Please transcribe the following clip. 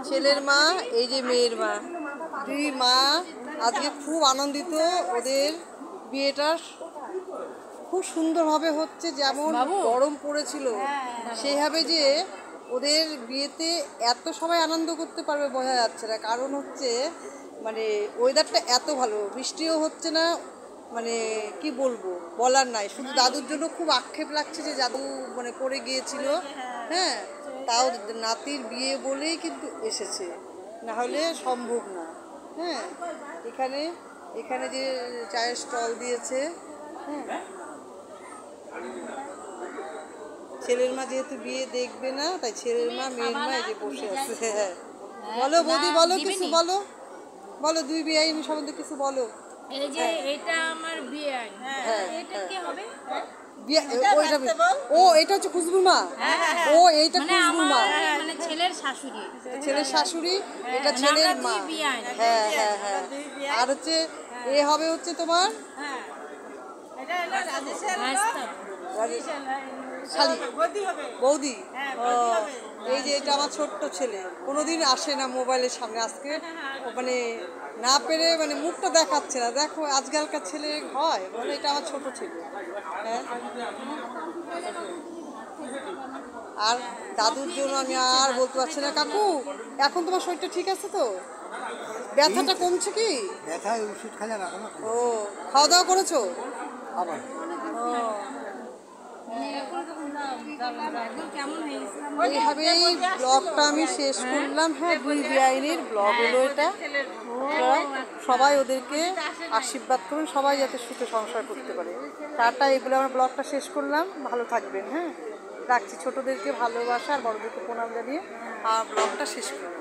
ছেলের মা, এই যে মেয়ের মা, দুই মা আজকে খুব আনন্দিত। ওদের বিয়েটা খুব সুন্দরভাবে হচ্ছে, যেমন গরম পড়েছিল সেইভাবে যে ওদের বিয়েতে এত সবাই আনন্দ করতে পারবে বোঝা যাচ্ছে না। কারণ হচ্ছে মানে ওয়েদারটা এত ভালো, বৃষ্টিও হচ্ছে না, মানে কি বলবো বলার নাই। শুধু দাদুর জন্য খুব আক্ষেপ লাগছে যে দাদু মানে পড়ে গিয়েছিল, হ্যাঁ, তাও নাতির বিয়ে বলেই কিন্তু এসেছে, না হলে সম্ভব না। হ্যাঁ, এখানে এখানে যে চায়ের স্টল দিয়েছে, হ্যাঁ, ছেলের মা যেহেতু বিয়ে দেখবে না, তাই ছেলের মা মেয়ের মা এই যে বসে আছে। হ্যাঁ, বলো বৌদি, বলো কিছু বলো, বলো দুই বিয়াইনি সম্বন্ধে কিছু বলো। এই যে এটা আমার বিয়াই, এটা কি হবে? ও এটা হচ্ছে খুশবুর মা। ও এইটা খুশবুর মা, মানে ছেলের শাশুড়ি। ছেলের শাশুড়ি, এটা ছেলের মা। হ্যাঁ হ্যাঁ হ্যাঁ। আর হচ্ছে এ হবে হচ্ছে তোমার বৌদি। এই যে এটা আমার ছোট্ট ছেলে, কোনোদিন আসে না মোবাইলের সামনে, আজকে মানে না পেরে মানে মুখটা দেখাচ্ছে না। দেখো আজকালকার ছেলে হয় বলে এটা আমার ছোট ছেলে। হ্যাঁ, আর দাদুর জন্য আমি আর বলতে পারছি না। কাকু, এখন তোমার শরীরটা ঠিক আছে তো? ব্যথাটা কমছে কি? ব্যথায় ওষুধ খেলে না। ও, খাওয়া দাওয়া করেছো? আবার এইভাবেই ব্লগটা আমি শেষ করলাম। হ্যাঁ, দুই বেআইনির ব্লগ হলো এটা। সবাই ওদেরকে আশীর্বাদ করুন, সবাই যাতে সুখে সংসার করতে পারে। টাটা, এগুলো আমরা ব্লগটা শেষ করলাম। ভালো থাকবেন। হ্যাঁ, রাখছি। ছোটদেরকে ভালোবাসা আর বড়দেরকে প্রণাম জানিয়ে আর ব্লগটা শেষ করলাম।